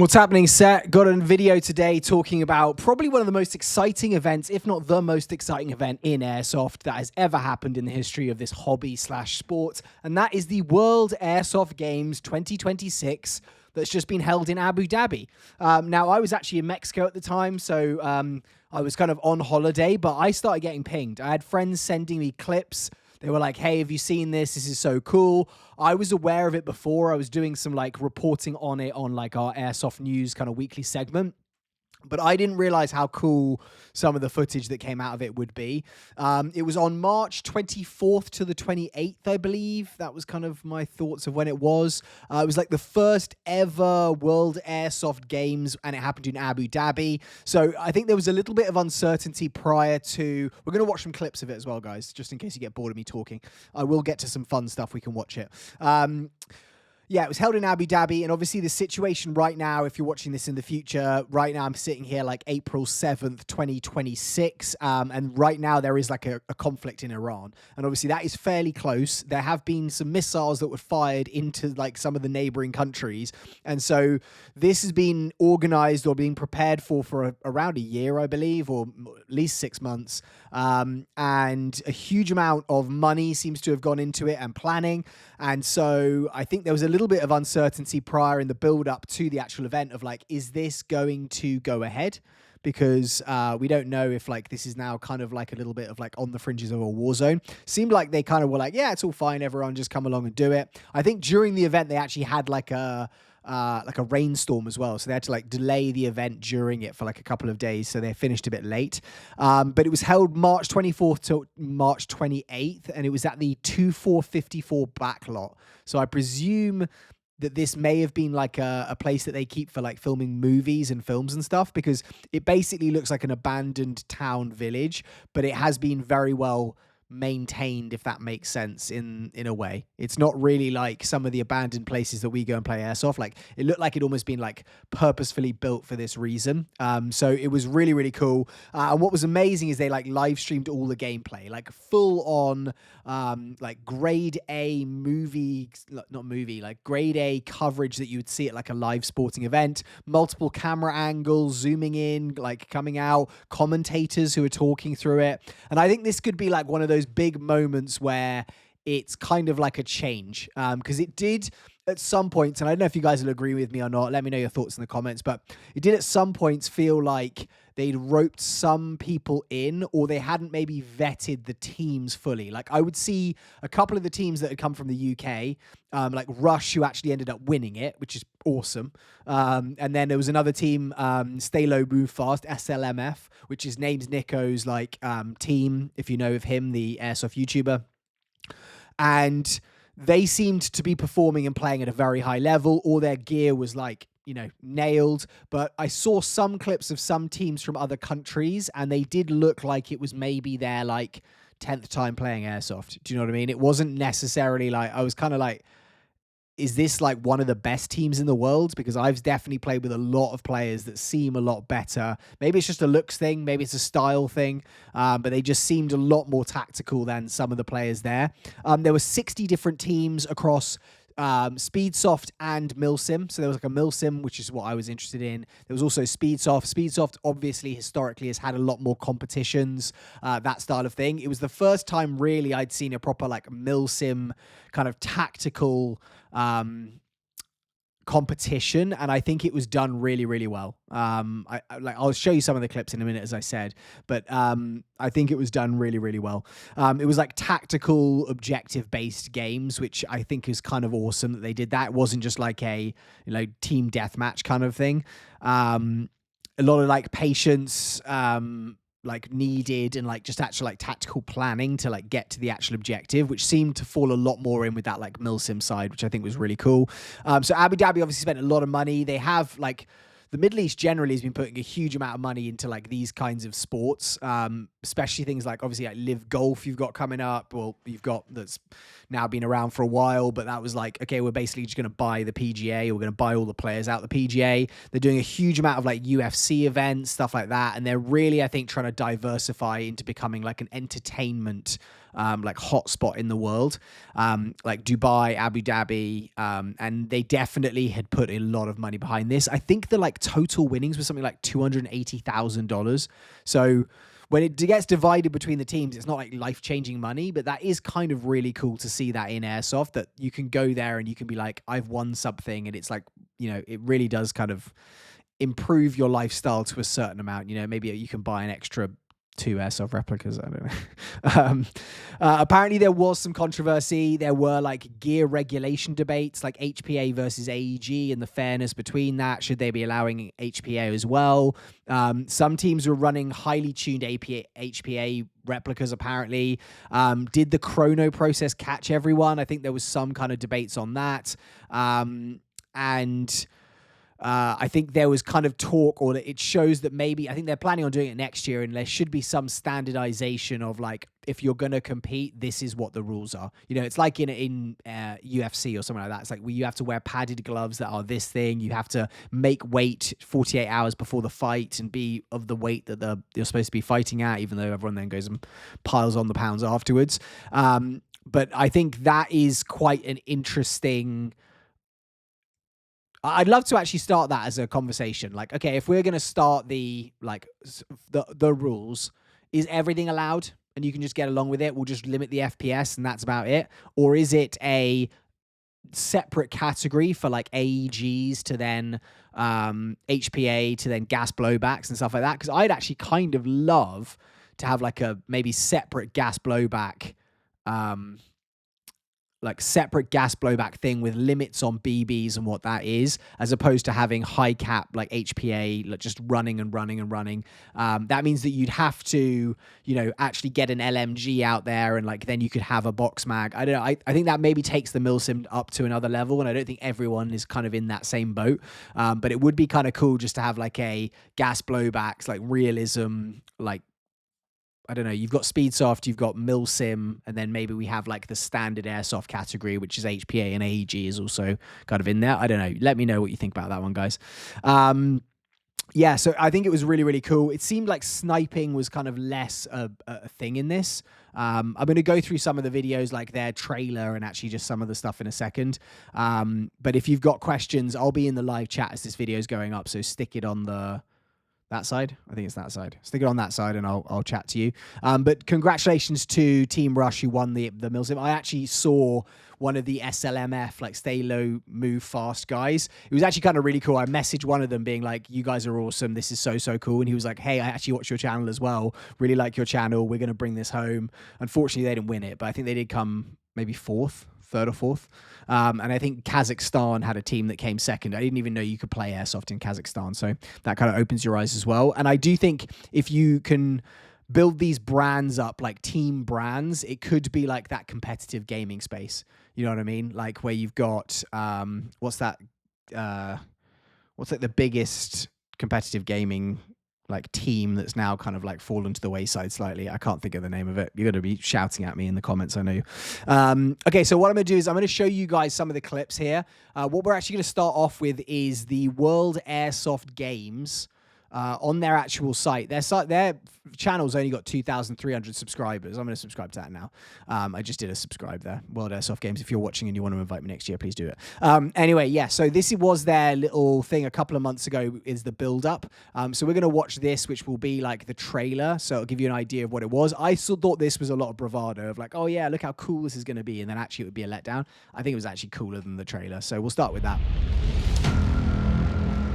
What's happening, Set? Got a video today talking about probably one of the most exciting events, if not the most exciting event in Airsoft that has ever happened in the history of this hobby/sport. And that is the World Airsoft Games 2026 that's just been held in Abu Dhabi. Now, I was actually in Mexico at the time, so I was kind of on holiday, but I started getting pinged. I had friends sending me clips. They were like, hey, have you seen this? This is so cool. I was aware of it before. I was doing some like reporting on it on like our Airsoft News kind of weekly segment. But I didn't realize how cool some of the footage that came out of it would be. It was on March 24th to the 28th, I believe. That was kind of my thoughts of when it was. It was like the first ever World Airsoft Games, and it happened in Abu Dhabi. So I think there was a little bit of uncertainty prior to... We're going to watch some clips of it as well, guys, just in case you get bored of me talking. I will get to some fun stuff. We can watch it. Yeah, it was held in Abu Dhabi, and obviously the situation right now, if you're watching this in the future, right now I'm sitting here like April 7th, 2026, and right now there is like a conflict in Iran, and obviously that is fairly close. There have been some missiles that were fired into like some of the neighboring countries, and so this has been organized or being prepared for around a year, I believe, or at least 6 months, and a huge amount of money seems to have gone into it and planning, and so I think there was a little bit of uncertainty prior in the build up to the actual event of like, is this going to go ahead? Because we don't know if like this is now kind of like a little bit of like on the fringes of a war zone. Seemed like they kind of were like, yeah, it's all fine, everyone just come along and do it. I think during the event they actually had like a rainstorm as well, so they had to like delay the event during it for like a couple of days, so they finished a bit late, but it was held March 24th to March 28th, and it was at the 2454 backlot. So I presume that this may have been like a place that they keep for like filming movies and films and stuff, because it basically looks like an abandoned town village, but it has been very well maintained, if that makes sense, in a way. It's not really like some of the abandoned places that we go and play Airsoft. Like it looked like it almost been like purposefully built for this reason. So it was really, really cool. And what was amazing is they like live streamed all the gameplay, like full on like grade A like grade A coverage that you would see at like a live sporting event, multiple camera angles, zooming in, like coming out, commentators who are talking through it. And I think this could be like one of those big moments where it's kind of like a change, because it did at some points, and I don't know if you guys will agree with me or not, let me know your thoughts in the comments, but it did at some points feel like they'd roped some people in, or they hadn't maybe vetted the teams fully. Like I would see a couple of the teams that had come from the UK, like Rush, who actually ended up winning it, which is awesome. And then there was another team, Stay Low Move Fast, SLMF, which is named Nico's like team, if you know of him, the Airsoft YouTuber. And they seemed to be performing and playing at a very high level. All their gear was like, you know, nailed. But I saw some clips of some teams from other countries, and they did look like it was maybe their like 10th time playing Airsoft. Do you know what I mean? It wasn't necessarily like, I was kind of like, is this like one of the best teams in the world? Because I've definitely played with a lot of players that seem a lot better. Maybe it's just a looks thing. Maybe it's a style thing. But they just seemed a lot more tactical than some of the players there. There were 60 different teams across Speedsoft and Milsim. So there was like a Milsim, which is what I was interested in. There was also Speedsoft. Speedsoft obviously historically has had a lot more competitions, that style of thing. It was the first time really I'd seen a proper like Milsim kind of tactical competition, and I think it was done really, really well. I'll show you some of the clips in a minute, as I said, but I think it was done really, really well. It was like tactical, objective-based games, which I think is kind of awesome that they did that. It wasn't just like a team deathmatch kind of thing. A lot of like patience, like needed, and like just actual like tactical planning to like get to the actual objective, which seemed to fall a lot more in with that like Milsim side, which I think was really cool. So Abu Dhabi obviously spent a lot of money. They have like the Middle East generally has been putting a huge amount of money into like these kinds of sports, especially things like obviously like Live Golf you've got coming up. Well, you've got that's now been around for a while, but that was like, okay, we're basically just going to buy the PGA, or we're going to buy all the players out the PGA. They're doing a huge amount of like UFC events, stuff like that. And they're really, I think, trying to diversify into becoming like an entertainment like hotspot in the world, like Dubai, Abu Dhabi, and they definitely had put a lot of money behind this. I think the like total winnings was something like $280,000. So when it gets divided between the teams, it's not like life-changing money, but that is kind of really cool to see that in Airsoft, that you can go there and you can be like, I've won something, and it's like, you know, it really does kind of improve your lifestyle to a certain amount. You know, maybe you can buy an extra 2 Airsoft replicas. I don't know. Apparently there was some controversy. There were like gear regulation debates, like HPA versus AEG, and the fairness between that. Should they be allowing HPA as well? Some teams were running highly tuned HPA replicas, apparently. Did the chrono process catch everyone? I think there was some kind of debates on that. I think there was kind of talk, or that it shows that maybe, I think they're planning on doing it next year, and there should be some standardization of like, if you're going to compete, this is what the rules are. You know, it's like in UFC or something like that. It's like, well, you have to wear padded gloves that are this thing. You have to make weight 48 hours before the fight and be of the weight that you're supposed to be fighting at, even though everyone then goes and piles on the pounds afterwards. But I think that is quite an interesting... I'd love to actually start that as a conversation. Like, okay, if we're going to start the rules, is everything allowed and you can just get along with it? We'll just limit the FPS and that's about it? Or is it a separate category for like AEGs to then HPA to then gas blowbacks and stuff like that? Because I'd actually kind of love to have like a maybe separate gas blowback thing with limits on BBs and what that is, as opposed to having high cap like HPA, like just running and running and running. That means that you'd have to, you know, actually get an LMG out there, and like then you could have a box mag. I don't know. I think that maybe takes the milsim up to another level, and I don't think everyone is kind of in that same boat. But it would be kind of cool just to have like a gas blowbacks, like Realism, like, I don't know, you've got Speedsoft, you've got Milsim, and then maybe we have like the standard Airsoft category, which is HPA, and AEG is also kind of in there. I don't know. Let me know what you think about that one, guys. Yeah, so I think it was really, really cool. It seemed like sniping was kind of less a thing in this. I'm going to go through some of the videos, like their trailer, and actually just some of the stuff in a second. But if you've got questions, I'll be in the live chat as this video is going up, so stick it on that side. I think it's that side. Stick it on that side and I'll chat to you. But congratulations to Team Rush, who won the Milsim. I actually saw one of the SLMF, like stay low, move fast guys. It was actually kind of really cool. I messaged one of them being like, you guys are awesome. This is so, so cool. And he was like, hey, I actually watched your channel as well. Really like your channel. We're going to bring this home. Unfortunately, they didn't win it, but I think they did come maybe third or fourth. And I think Kazakhstan had a team that came second. I didn't even know you could play Airsoft in Kazakhstan. So that kind of opens your eyes as well. And I do think if you can build these brands up, like team brands, it could be like that competitive gaming space. You know what I mean? Like where you've got, what's like the biggest competitive gaming like team that's now kind of like fallen to the wayside slightly. I can't think of the name of it. You're going to be shouting at me in the comments, I know. Okay, so what I'm going to do is I'm going to show you guys some of the clips here. What we're actually going to start off with is the World Airsoft Games on their actual site. Their channel's only got 2,300 subscribers. I'm going to subscribe to that now. I just did a subscribe there. World Airsoft Games. If you're watching and you want to invite me next year, please do it. Anyway, yeah, so this was their little thing a couple of months ago, is the build-up. So we're going to watch this, which will be like the trailer. So it'll give you an idea of what it was. I still thought this was a lot of bravado of like, oh yeah, look how cool this is going to be. And then actually it would be a letdown. I think it was actually cooler than the trailer. So we'll start with that.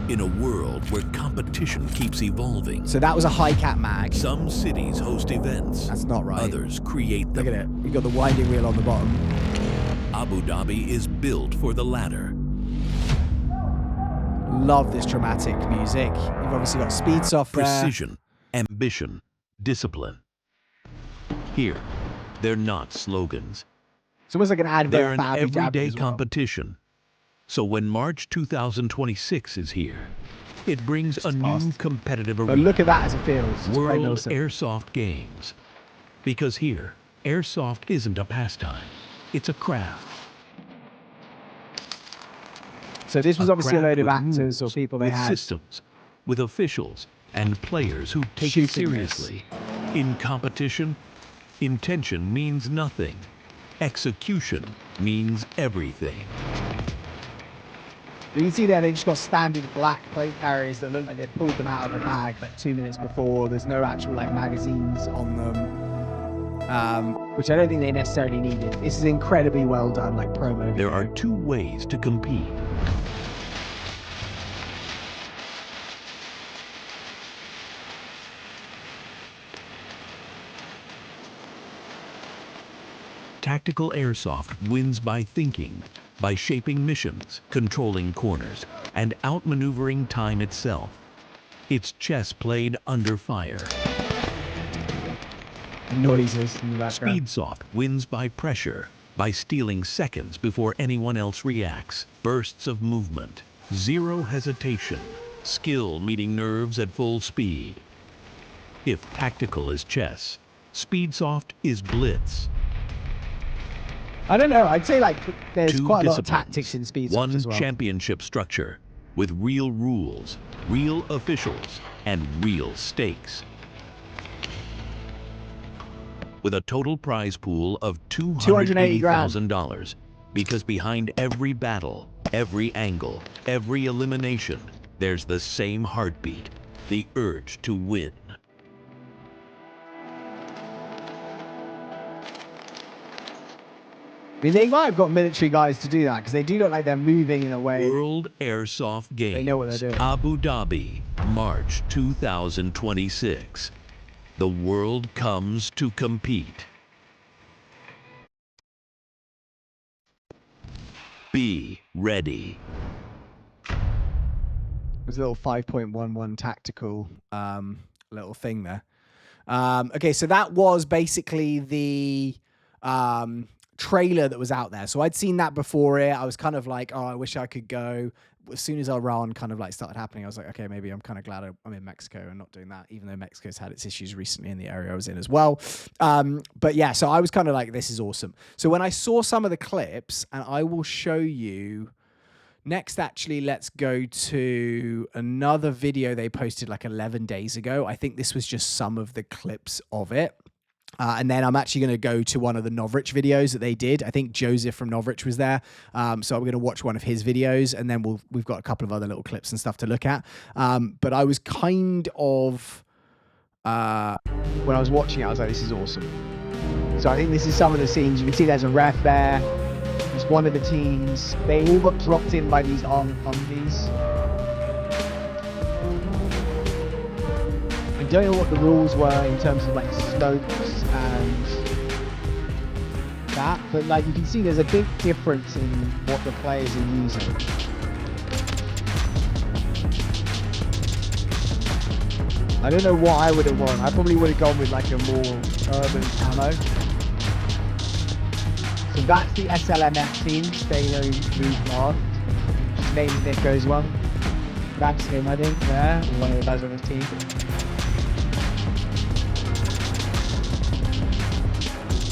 In a world where competition keeps evolving. So that was a high cap mag. Some cities host events. That's not right. Others create them. Look at it. You've got the winding wheel on the bottom. Abu Dhabi is built for the latter. Love this dramatic music. You've obviously got Speedsoft there. Precision, ambition, discipline. Here, they're not slogans. It's almost like an advert. They're an everyday competition. So when March 2026 is here, it brings a new competitive arena. But look at that as it feels. World Airsoft Games. Because here, airsoft isn't a pastime, it's a craft. So this was obviously a load of actors or people they had. Systems, with officials and players who take it seriously. In competition, Intention means nothing. Execution means everything. You can see there they just got standard black plate carriers that look like they pulled them out of the bag like 2 minutes before. There's no actual like magazines on them, which I don't think they necessarily needed. This is incredibly well done, like promo. There are two ways to compete. Tactical airsoft wins by thinking, by shaping missions, controlling corners, and outmaneuvering time itself. It's chess played under fire. Noises in the background. Speedsoft wins by pressure, by stealing seconds before anyone else reacts. Bursts of movement, zero hesitation, skill meeting nerves at full speed. If tactical is chess, Speedsoft is blitz. I don't know. I'd say like there's Two quite a lot of disciplines, tactics in Speedsoft one as well. championship structure with real rules, real officials, and real stakes. With a total prize pool of $280,000, because behind every battle, every angle, every elimination, there's the same heartbeat, the urge to win. I mean, they might have got military guys to do that because they do look like they're moving in a way. World Airsoft Games, They know what they're doing. Abu Dhabi, March 2026. The world comes to compete. Be ready. There's a little 5.11 tactical little thing there. Okay, so that was basically the trailer that was out there. So I'd seen that before it. I was kind of like, oh, I wish I could go. As soon as Iran kind of like started happening, I was like, okay, maybe I'm kind of glad I'm in Mexico and not doing that, even though Mexico's had its issues recently in the area I was in as well. But yeah, so I was kind of like, this is awesome. So when I saw some of the clips, and I will show you next, actually, let's go to another video they posted like 11 days ago. I think this was just some of the clips of it. And then I'm actually going to go to one of the Novrich videos that they did. I think Joseph from Novrich was there. So I'm going to watch one of his videos, and then we've got a couple of other little clips and stuff to look at. But I was kind of, when I was watching it, I was like, this is awesome. So I think this is some of the scenes. You can see there's a ref there. It's one of the teams. They all got dropped in by these armed Humvees. I don't know what the rules were in terms of like slopes and that, but like you can see there's a big difference in what the players are using. I don't know what I would have won. I probably would have gone with like a more urban camo. So that's the SLMF team, stay no move fast. Maybe Nick goes one. That's him, I think, there, one of the guys on the team.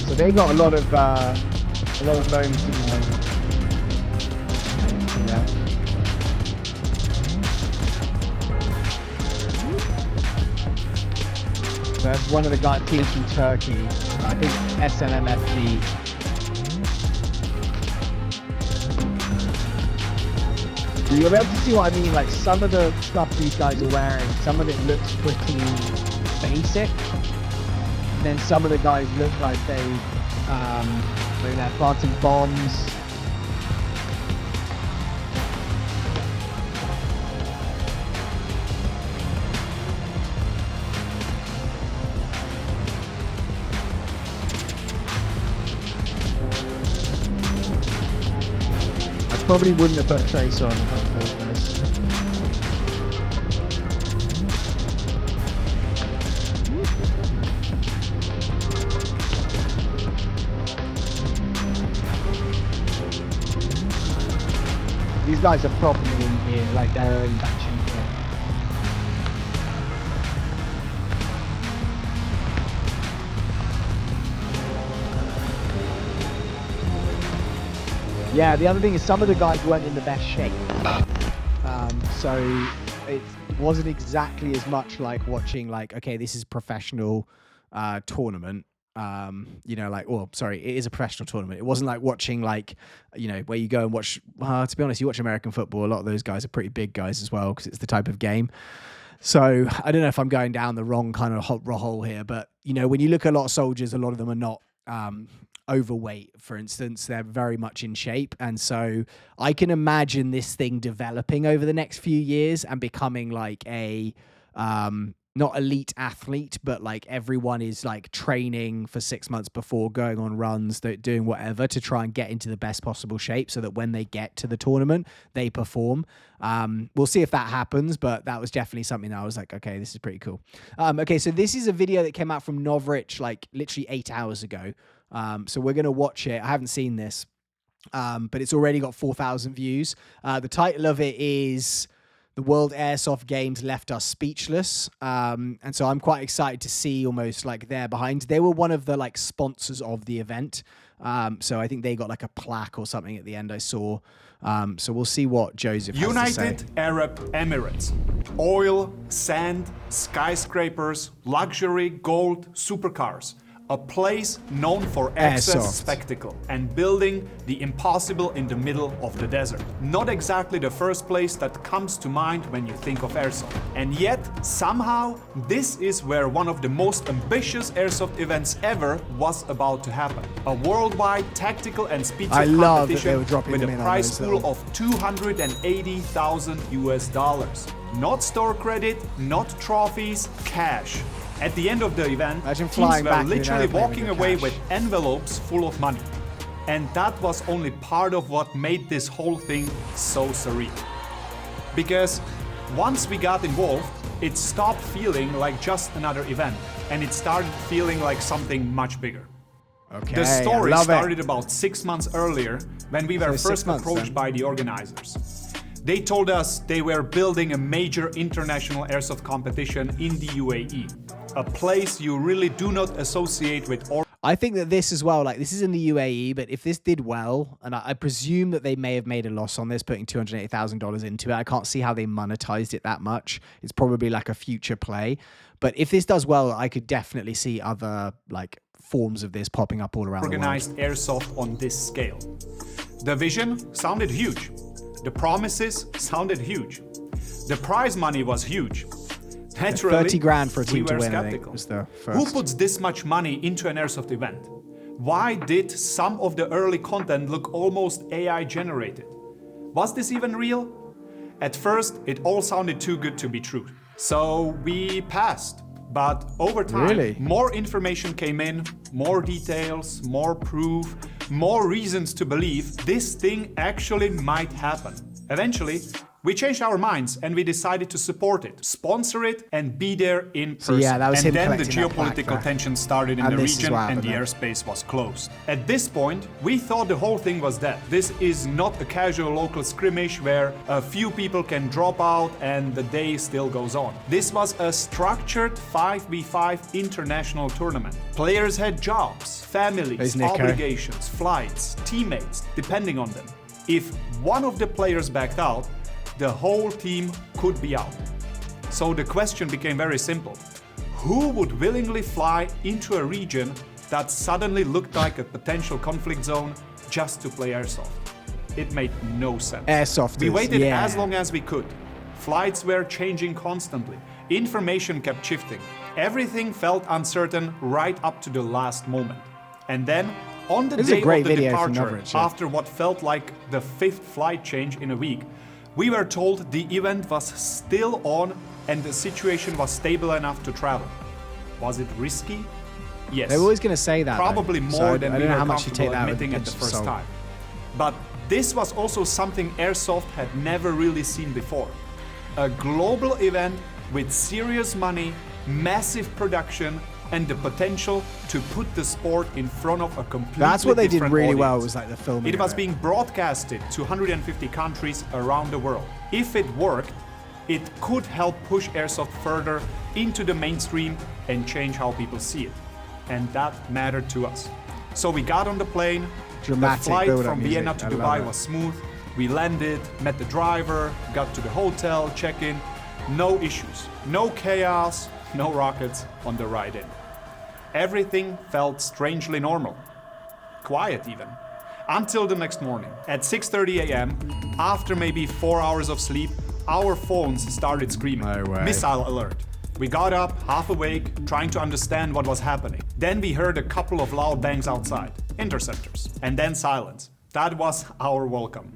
So they got a lot of moments in there. Yeah. So that's one of the guys teams from Turkey. I think SLMF. You'll be able to see what I mean, like some of the stuff these guys are wearing, some of it looks pretty basic. And then some of the guys look like they're planting bombs. Probably wouldn't have put trace on. These guys are properly in here, like their own batch in here. Yeah, the other thing is some of the guys weren't in the best shape. So it wasn't exactly as much like watching like, okay, this is professional tournament. You know, like, well, sorry, it is a professional tournament. It wasn't like watching, like, you know, where you go and watch, to be honest, you watch American football, a lot of those guys are pretty big guys as well, because it's the type of game. So I don't know if I'm going down the wrong kind of hole here, but, you know, when you look at a lot of soldiers, a lot of them are not overweight, for instance. They're very much in shape. And so I can imagine this thing developing over the next few years and becoming like a not elite athlete, but like everyone is like training for 6 months before, going on runs, doing whatever to try and get into the best possible shape so that when they get to the tournament, they perform. We'll see if that happens, but that was definitely something that I was like, okay, this is pretty cool. Okay, so this is a video that came out from Novrich like literally 8 hours ago. So we're going to watch it. I haven't seen this, but it's already got 4,000 views. The title of it is "The World Airsoft Games Left Us Speechless." And so I'm quite excited to see almost like they're behind. They were one of the like sponsors of the event. So I think they got like a plaque or something at the end I saw. So we'll see what Joseph has to say. United Arab Emirates. Oil, sand, skyscrapers, luxury, gold, supercars. A place known for excess Airsoft. spectacle and building the impossible in the middle of the desert. Not exactly the first place that comes to mind when you think of airsoft. And yet, somehow, this is where one of the most ambitious airsoft events ever was about to happen. A worldwide tactical and speed I love that they competition were dropping with them a in on prize those pool little- of $280,000 US. Not store credit, not trophies, cash. At the end of the event, Imagine teams flying were back in an literally airplane walking with away cash. with envelopes full of money. And that was only part of what made this whole thing so surreal. Because once we got involved, it stopped feeling like just another event, and it started feeling like something much bigger. Okay, The story I love started it. about 6 months earlier when we were So 6 first months, approached then. by the organizers. They told us they were building a major international airsoft competition in the UAE, a place you really do not associate with I think that this as well, like this is in the UAE, but if this did well, and I presume that they may have made a loss on this, putting $280,000 into it. I can't see how they monetized it that much. It's probably like a future play. But if this does well, I could definitely see other like forms of this popping up all around organized airsoft on this scale. The vision sounded huge. The promises sounded huge. The prize money was huge. Naturally, 30 grand for a team we to were win, I think, skeptical. was the Who first. puts this much money into an airsoft event? Why did some of the early content look almost AI generated? Was this even real? At first, it all sounded too good to be true. So we passed. But over time, Really? more information came in, more details, more proof, more reasons to believe this thing actually might happen. Eventually, we changed our minds and we decided to support it, sponsor it, and be there in person. yeah, that was and him then the collecting that plaque geopolitical there. tension started in And the this is region what and the happened airspace was closed. At this point, we thought the whole thing was dead. This is not a casual local skirmish where a few people can drop out and the day still goes on. This was a structured 5v5 international tournament. Players had jobs, families, There's Nico. obligations, flights, teammates, depending on them. If one of the players backed out, the whole team could be out. So the question became very simple. Who would willingly fly into a region that suddenly looked like a potential conflict zone just to play airsoft? It made no sense. Airsoft We is, waited yeah. as long as we could. Flights were changing constantly. Information kept shifting. Everything felt uncertain right up to the last moment. And then, on the This is a day great of the video from departure, Novrich, yeah. after what felt like the 5th flight change in a week, we were told the event was still on and the situation was stable enough to travel. Was it risky? Yes. They're always going to say that. Probably though. more So than I we don't know were how much you take comfortable that with admitting a at the pinch of first salt. time. But this was also something Airsoft had never really seen before. A global event with serious money, massive production, and the potential to put the sport in front of a completely That's what they did different really well, audience. was like the filming. It was of being broadcasted to 150 countries around the world. If it worked, it could help push Airsoft further into the mainstream and change how people see it. And that mattered to us. So we got on the plane. Dramatic the flight build-up from music. Vienna to I love Dubai it. was smooth. We landed, met the driver, got to the hotel, check-in. No issues, no chaos, no rockets on the ride in. Everything felt strangely normal. Quiet even. Until the next morning. At 6:30 a.m., after maybe 4 hours of sleep, our phones started screaming. No way. Missile alert. We got up, half awake, trying to understand what was happening. Then we heard a couple of loud bangs outside. Interceptors. And then silence. That was our welcome.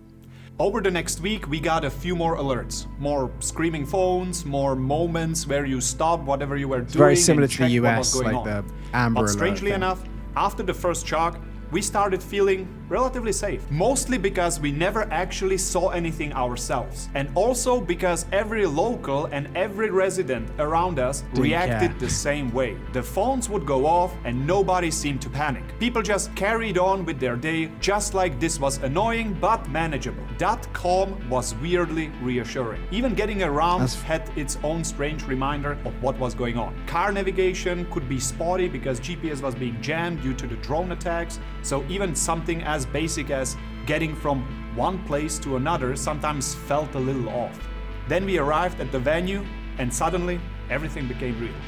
Over the next week, we got a few more alerts. More screaming phones, more moments where you stopped whatever you were doing. Very similar and to the checked what US, was going like on. the Amber But Alert strangely thing. enough, after the first shock, we started feeling relatively safe. Mostly because we never actually saw anything ourselves. And also because every local and every resident around us reacted care. the same way. The phones would go off and nobody seemed to panic. People just carried on with their day just like this was annoying but manageable. That calm was weirdly reassuring. Even getting around had its own strange reminder of what was going on. Car navigation could be spotty because GPS was being jammed due to the drone attacks. So even something as basic as getting from one place to another sometimes felt a little off. Then we arrived at the venue and suddenly everything became real.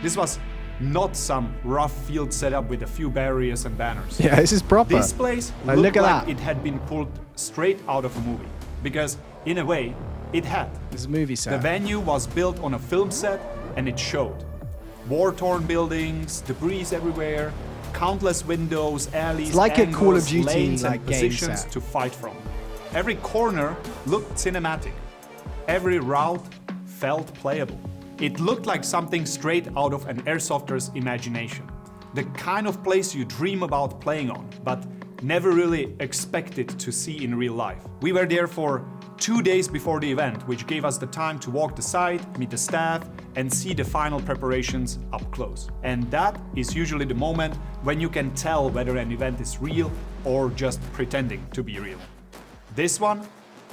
This was not some rough field setup with a few barriers and banners. Yeah, this is proper. This place Like, looked look at like that. it had been pulled straight out of a movie. Because in a way, it had. This is a movie set. The venue was built on a film set and it showed. War-torn buildings, debris everywhere, countless windows, alleys, It's like a angles, Call of Duty, lanes, like, and game positions set. to fight from. Every corner looked cinematic. Every route felt playable. It looked like something straight out of an airsofter's imagination. The kind of place you dream about playing on, but never really expected to see in real life. We were there for 2 days before the event, which gave us the time to walk the site, meet the staff, and see the final preparations up close. And that is usually the moment when you can tell whether an event is real or just pretending to be real. This one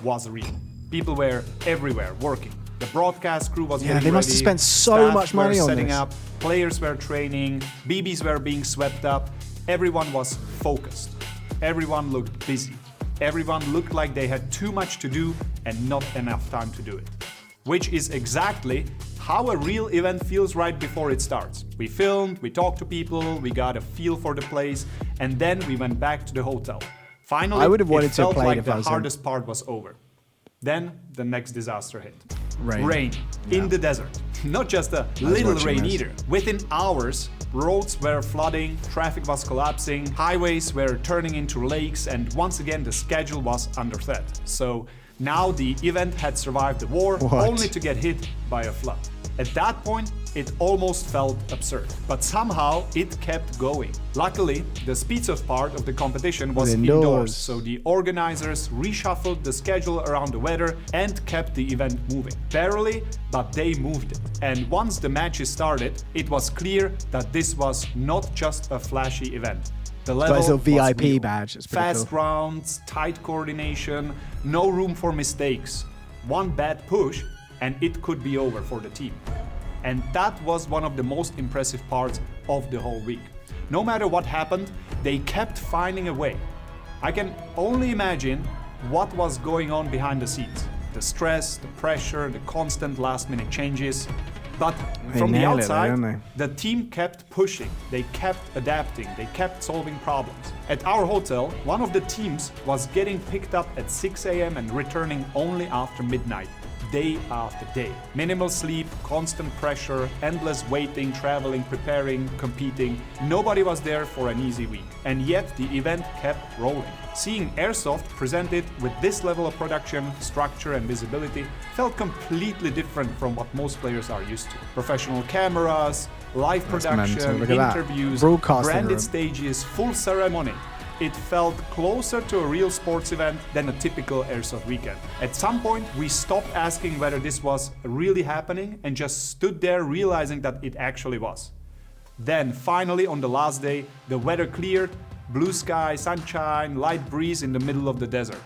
was real. People were everywhere working. The broadcast crew was getting they must have ready, spent so staff much were money on setting this. up, players were training, BBs were being swept up. Everyone was focused. Everyone looked busy. Everyone looked like they had too much to do and not enough time to do it. Which is exactly how a real event feels right before it starts. We filmed, we talked to people, we got a feel for the place, and then we went back to the hotel. Finally, I would have wanted it to felt play like if I the was in- hardest part was over. Then the next disaster hit. Rain. In the desert. Not just a little watching rain this. either. Within hours, roads were flooding, traffic was collapsing, highways were turning into lakes, and once again the schedule was under threat. So now the event had survived the war, What? only to get hit by a flood. At that point, it almost felt absurd, but somehow it kept going. Luckily, the speed-off part of the competition was indoors, so the organizers reshuffled the schedule around the weather and kept the event moving. Barely, but they moved it. And once the matches started, it was clear that this was not just a flashy event. The level his little was VIP real. badge. It's pretty Fast cool. rounds, tight coordination, no room for mistakes. One bad push and it could be over for the team. And that was one of the most impressive parts of the whole week. No matter what happened, they kept finding a way. I can only imagine what was going on behind the scenes. The stress, the pressure, the constant last-minute changes. But They from the nail it, outside, don't they? the team kept pushing, they kept adapting, they kept solving problems. At our hotel, one of the teams was getting picked up at 6 a.m. and returning only after midnight, day after day. Minimal sleep, constant pressure, endless waiting, traveling, preparing, competing. Nobody was there for an easy week. And yet the event kept rolling. Seeing Airsoft presented with this level of production, structure and visibility felt completely different from what most players are used to. Professional cameras, live That's production, mental. Look at that. interviews, Broadcasting branded room. stages, full ceremony. It felt closer to a real sports event than a typical Airsoft weekend. At some point, we stopped asking whether this was really happening and just stood there realizing that it actually was. Then, finally, on the last day, the weather cleared, blue sky, sunshine, light breeze in the middle of the desert.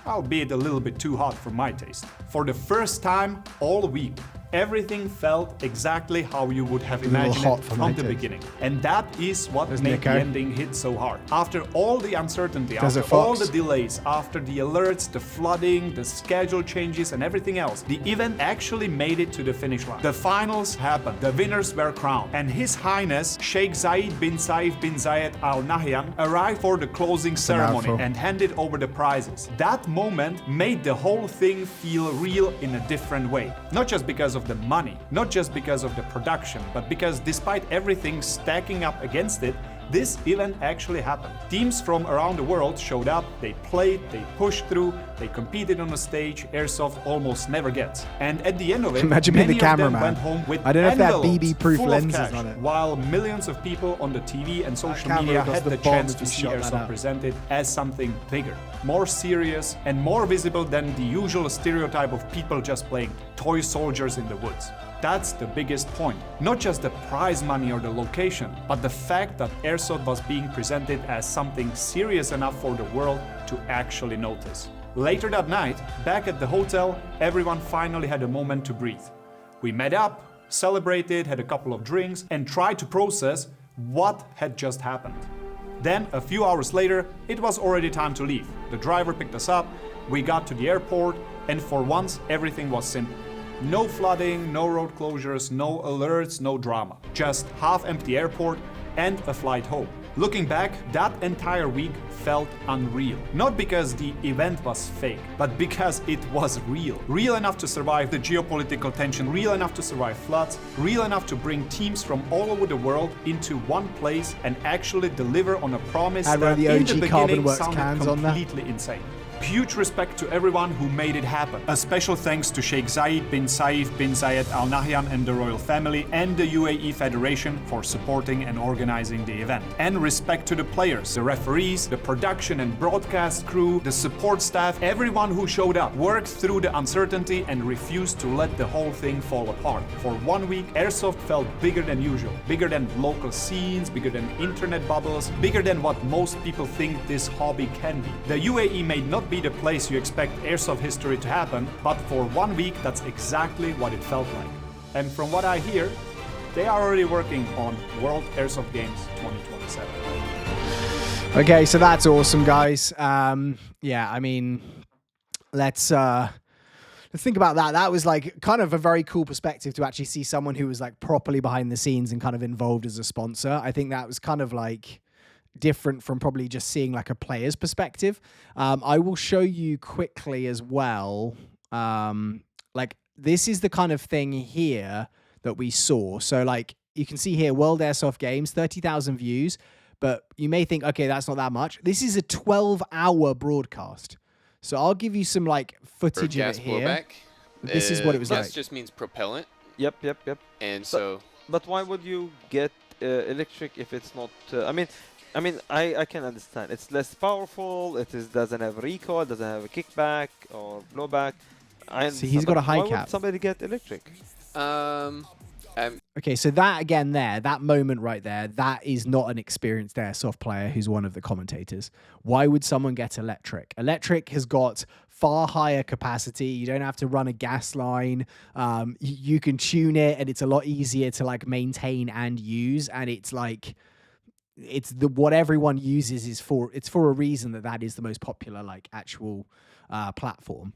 Albeit a little bit too hot for my taste. For the first time all week, Everything felt exactly how you would have A little imagined hot it for from my the taste. beginning. And that is what There's made Nico. the ending hit so hard. After all the uncertainty, Desert after all Fox. the delays, after the alerts, the flooding, the schedule changes and everything else, the event actually made it to the finish line. The finals happened, the winners were crowned, and His Highness Sheikh Zayed bin Saif bin Zayed Al Nahyan arrived for the closing ceremony mouthful. and handed over the prizes. That moment made the whole thing feel real in a different way. Not just because of the money, not just because of the production, but because despite everything stacking up against it, this event actually happened. Teams from around the world showed up, they played, they pushed through, they competed on a stage Airsoft almost never gets. And at the end of it, Imagine being the many of them cameraman. went home with I don't know if they have envelopes BB-proof full of lenses cash, on it. while millions of people on the TV and social camera media does had the the bomb chance if to you see shot that Airsoft out. presented as something bigger, more serious, and more visible than the usual stereotype of people just playing toy soldiers in the woods. That's the biggest point. Not just the prize money or the location, but the fact that Airsoft was being presented as something serious enough for the world to actually notice. Later that night, back at the hotel, everyone finally had a moment to breathe. We met up, celebrated, had a couple of drinks, and tried to process what had just happened. Then, a few hours later, it was already time to leave. The driver picked us up, we got to the airport, and for once, everything was simple. No flooding, no road closures, no alerts, no drama. Just half-empty airport and a flight home. Looking back, that entire week felt unreal. Not because the event was fake, but because it was real. Real enough to survive the geopolitical tension, real enough to survive floods, real enough to bring teams from all over the world into one place and actually deliver on a promise Add that one of the in the OG Carbon beginning Works sounded cans on there. completely insane. Huge respect to everyone who made it happen. A special thanks to Sheikh Zayed bin Saif bin Zayed Al Nahyan and the royal family and the UAE Federation for supporting and organizing the event. And respect to the players, the referees, the production and broadcast crew, the support staff, everyone who showed up, worked through the uncertainty and refused to let the whole thing fall apart. For 1 week, Airsoft felt bigger than usual, bigger than local scenes, bigger than internet bubbles, bigger than what most people think this hobby can be. The UAE may not be the place you expect Airsoft history to happen, but for 1 week, that's exactly what it felt like. And from what I hear, they are already working on World Airsoft Games 2027. Okay, so that's awesome, guys. Yeah, I mean, let's think about that. That was like kind of a very cool perspective to actually see someone who was like properly behind the scenes and kind of involved as a sponsor. I think that was kind of like different from probably just seeing like a player's perspective. I will show you quickly as well. Like this is the kind of thing here that we saw. So like you can see here, World Airsoft Games, 30,000 views, but you may think, okay, that's not that much. This is a 12-hour broadcast. So I'll give you some like footage of it here. Blowback, This is what it was gas like. just means propellant, Yep. and so But why would you get electric if it's not? I can understand. It's less powerful. Doesn't have recoil. Doesn't have a kickback or blowback. See, he's got a high why cap. Would somebody get electric? Okay, so that again there, that moment right there, that is not an experienced Airsoft player who's one of the commentators. Why would someone get electric? Electric has got far higher capacity. You don't have to run a gas line. You can tune it and it's a lot easier to like maintain and use. And it's like, what everyone uses is for a reason that is the most popular like actual platform.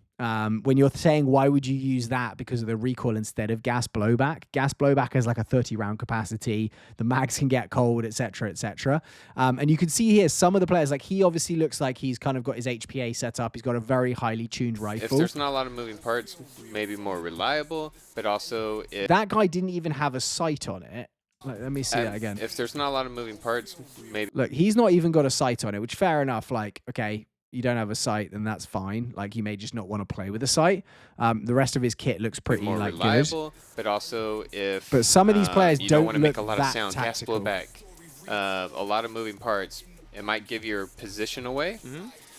When you're saying why would you use that because of the recoil instead of gas blowback has like a 30 round capacity, the mags can get cold, etc. And you can see here some of the players, like he obviously looks like he's kind of got his HPA set up, he's got a very highly tuned rifle. if there's not a lot of moving parts, maybe more reliable, but also if that guy didn't even have a sight on it. Let me see that again. If there's not a lot of moving parts, maybe Look, he's not even got a sight on it, which fair enough. Like, okay, you don't have a sight, then that's fine. Like, you may just not want to play with a sight. The rest of his kit looks pretty more like reliable, good. but also if But some of these players you don't want to make a look lot that of sound, tactical. gas blowback, a lot of moving parts, it might give your position away.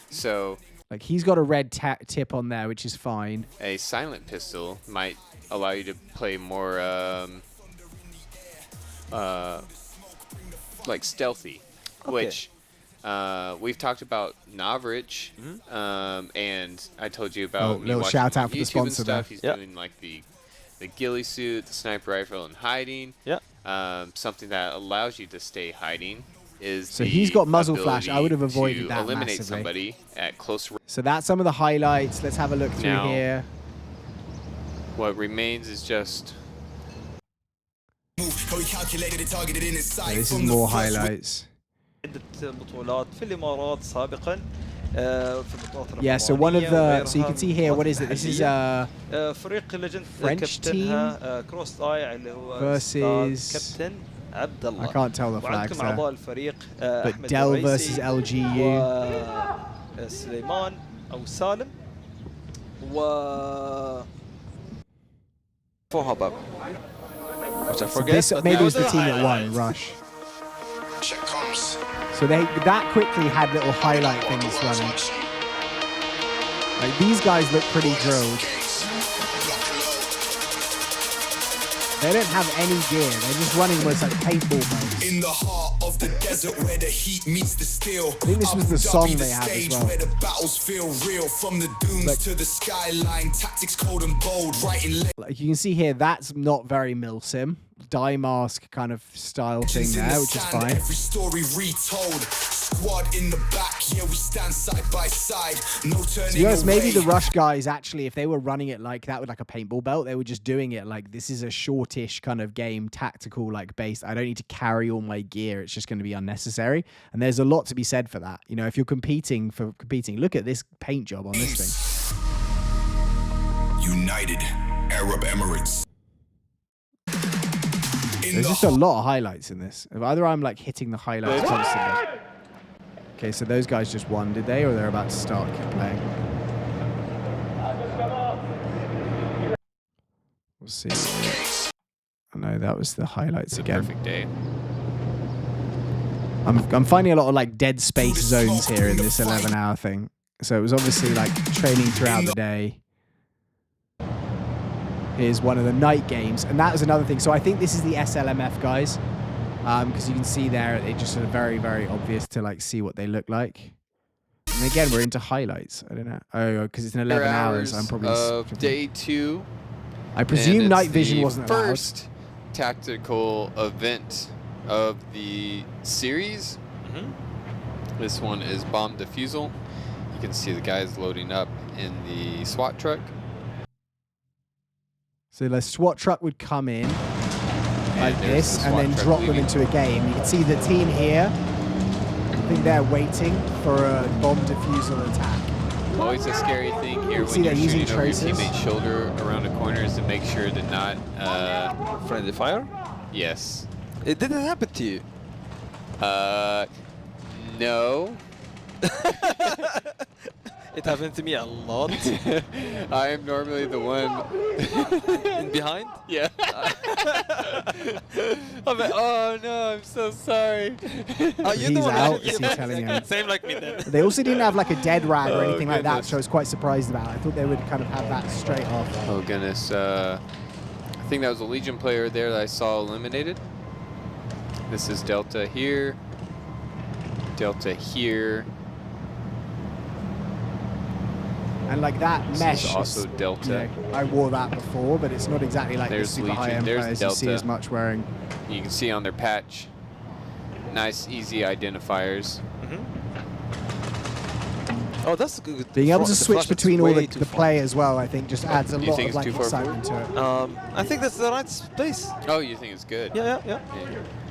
So Like, he's got a red tip on there, which is fine. a silent pistol might allow you to play more like stealthy, which we've talked about Navrich, and I told you about me little watching shout out for the YouTube sponsor and stuff. there. He's Yep. doing like the the ghillie suit, the sniper rifle, and hiding. Yeah. Something that allows you to stay hiding is So the he's got muzzle flash. I would have ability avoided to that eliminate massively. somebody at close range. So that's some of the highlights. Let's have a look through Now, here. What remains is just So this is more highlights. عدة بطولات في الإمارات سابقا في البطولات Yeah, so one of the, so you can see here, what is it? This is فريق لجنة French كابتنها كروس ضايع اللي هو versus كابتن عبد الله. I can't tell the flags وعندكم there. أعضاء الفريق But أحمد Dell الرئيسي versus LGU. وسليمان أو سالم و Fohabab. Which I So forget. this but maybe now was the they're team that won, highlights. Rush. So they that quickly had little highlight things running. Like these guys look pretty drilled. They don't have any gear. They're just running almost like paintball modes. In the heart of the desert where the heat meets the steel. I think this was the Abu song Dhabi, they the had as stage well. where the battles feel real. From the dunes Like- to the skyline, tactics cold and bold, writing Like you can see here, that's not very milsim. Dye mask kind of style thing legends in there, the which is sand, fine. every story retold. Squad in the back, yeah, we stand side by side. No turning To be honest, maybe the away. Rush guys actually, if they were running it like that with like a paintball belt, they were just doing it like this is a shortish kind of game, tactical like based. I don't need to carry all my gear. It's just going to be unnecessary. And there's a lot to be said for that. You know, if you're competing, look at this paint job on this thing. United Arab Emirates. In There's the just a lot of highlights in this. Either I'm like hitting the highlights constantly. Okay, so those guys just won, did they? Or they're about to start playing? We'll see. Oh, no, that was the highlights it's a again. perfect day. I'm finding a lot of like dead space zones here in this 11-hour thing. So it was obviously like training throughout the day. Here's one of the night games, and that was another thing. So I think this is the SLMF guys, because you can see there, it just sort of very, very obvious to like see what they look like. And again, we're into highlights. I don't know. Oh, because it's in 11 hours. I'm probably of day 2. I presume and night it's vision the wasn't allowed. first tactical event of the series. This one is bomb defusal. You can see the guys loading up in the SWAT truck. So the SWAT truck would come in like there's this the and SWAT then truck drop them leaving. into a game. You can see the team here. I think they're waiting for a bomb defusal attack. Always a scary thing here See, when you're they're using shooting over your traces. teammate's shoulder around a corner is to make sure to not, Friendly fire? yes. It didn't happen to you. No. It happened to me a lot. I am normally the one. In behind? Yeah. I'm like, oh no, I'm so sorry. Oh, you're He's the one out, actually- is he telling him? Same like me then. They also didn't have like a dead rag or Oh, anything like that, goodness. which I was quite surprised about. I thought they would kind of have that straight off. Oh goodness. I think that was a Legion player there that I saw eliminated. This is Delta here. Delta here. And like that This mesh is also Delta. you know, I wore that before, but it's not exactly like There's the super Legion, high-end there's players you see Delta. as much wearing. You can see on their patch. Nice, easy identifiers. Oh, that's good. Being able to The switch flash is between all way the too far. players as well, I think, just adds a Do you lot think of it's like too far excitement to it. I think that's the right space. Oh, you think it's good? Yeah.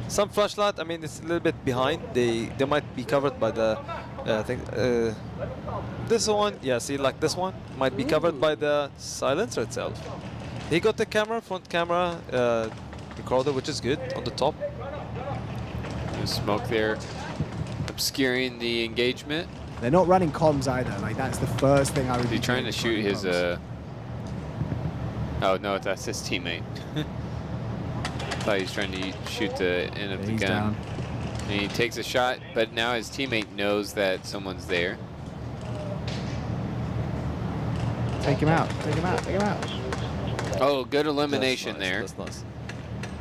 Some flashlight, I mean, it's a little bit behind. They might be covered by the, I think, this one. Yeah, see, like this one might be covered by the silencer itself. He got the camera, front camera, recorder, which is good on the top. There's smoke there, obscuring the engagement. They're not running comms either. Like that's the first thing I would Is be he trying to doing, shoot his? running Oh no, that's his teammate. Thought he was trying to shoot the end of comms. the He's gun. down. And he takes a shot, but now his teammate knows that someone's there. Take him out. Take him out. Take him out. Oh, good elimination That's nice, there. That's nice.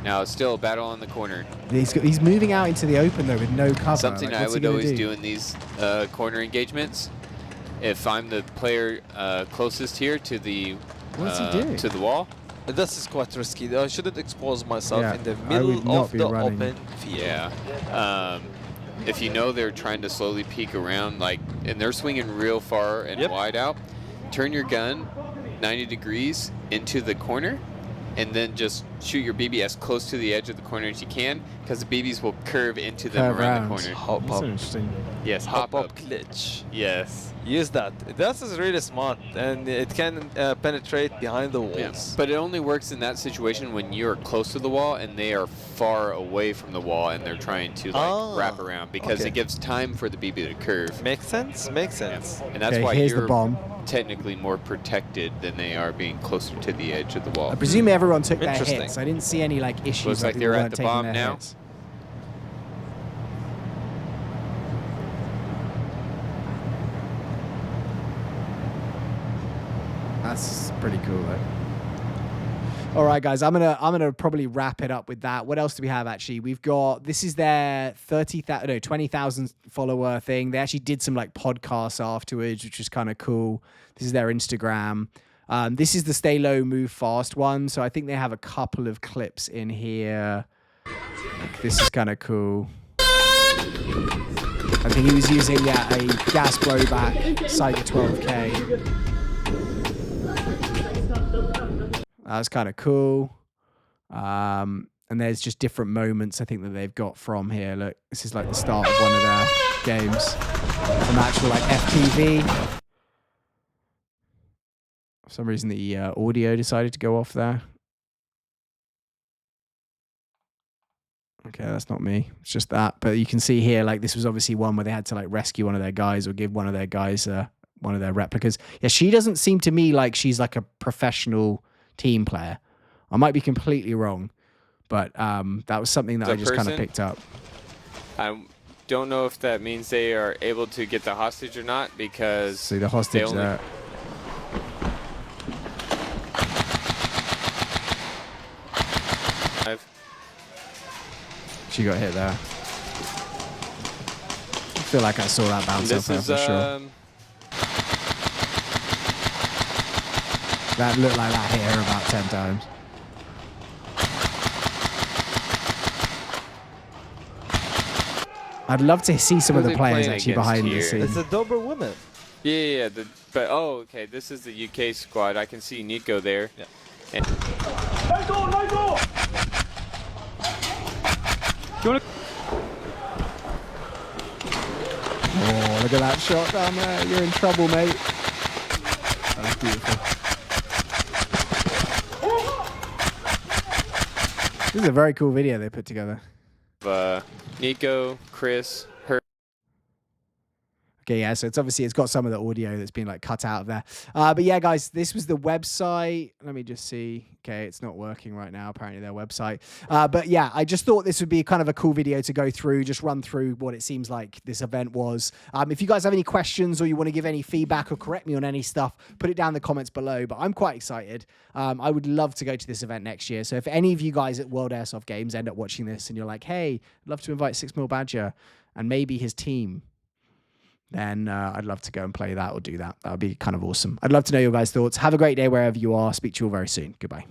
Now it's still a battle on the corner. He's moving out into the open though with no cover. Something Like, I what's he would gonna always do? do in these corner engagements. If I'm the player closest here to the What's he doing? to the wall, This is quite risky. I shouldn't expose myself Yeah, in the I would middle not of be the running. open field. Yeah. If you know they're trying to slowly peek around, like, and they're swinging real far and Yep. wide out, turn your gun 90 degrees into the corner, and then just shoot your BB as close to the edge of the corner as you can, because the BBs will curve into them Curve around round. the corner. Hop That's up. interesting. Yes, Hop up glitch. Yes. Use that. That is really smart, and it can penetrate behind the walls. Yeah. But it only works in that situation when you're close to the wall and they are far away from the wall and they're trying to like wrap around, because okay. it gives time for the BB to curve. Makes sense. Makes sense. And that's Okay, why here's the you're bomb. technically more protected than they are being closer to the edge of the wall. I presume everyone took their Interesting. hits. I didn't see any like issues. Looks like people they're at weren't the taking bomb their now. hits. That's pretty cool though. All right, guys, I'm gonna probably wrap it up with that. What else do we have? Actually, we've got, this is their 20,000 follower thing. They actually did some like podcasts afterwards, which was kind of cool. This is their Instagram. This is the Stay Low, Move Fast one. So I think they have a couple of clips in here. This is kind of cool. I think he was using a gas blowback, Cyber 12K. That was kind of cool. And there's just different moments I think that they've got from here. Look, this is like the start of one of their games. Some actual like FPV. For some reason the audio decided to go off there. Okay, that's not me. It's just that. But you can see here, like, this was obviously one where they had to like rescue one of their guys or give one of their guys one of their replicas. Yeah, she doesn't seem to me like she's like a professional team player. I might be completely wrong, but that was something that I just kind of picked up. I don't know if that means they are able to get the hostage or not, because See the hostage there. She got hit there. I feel like I saw that bounce off her for sure. That looked like that hit her about 10 times. I'd love to see some of the players actually behind the scenes. It's a Dober woman. Yeah. But okay, this is the UK squad. I can see Nico there. Yeah. And Oh, look at that shot down there. You're in trouble, mate. That was beautiful. This is a very cool video they put together. Nico, Chris, her. Okay, yeah, so it's obviously, it's got some of the audio that's been like cut out of there. But yeah, guys, this was the website. Let me just see. Okay, it's not working right now, apparently, their website. But yeah, I just thought this would be kind of a cool video to go through, just run through what it seems like this event was. If you guys have any questions or you want to give any feedback or correct me on any stuff, put it down in the comments below. But I'm quite excited. I would love to go to this event next year. So if any of you guys at World Airsoft Games end up watching this and you're like, hey, I'd love to invite 6mil Badger and maybe his team, then I'd love to go and play that or do that. That would be kind of awesome. I'd love to know your guys' thoughts. Have a great day wherever you are. Speak to you all very soon. Goodbye.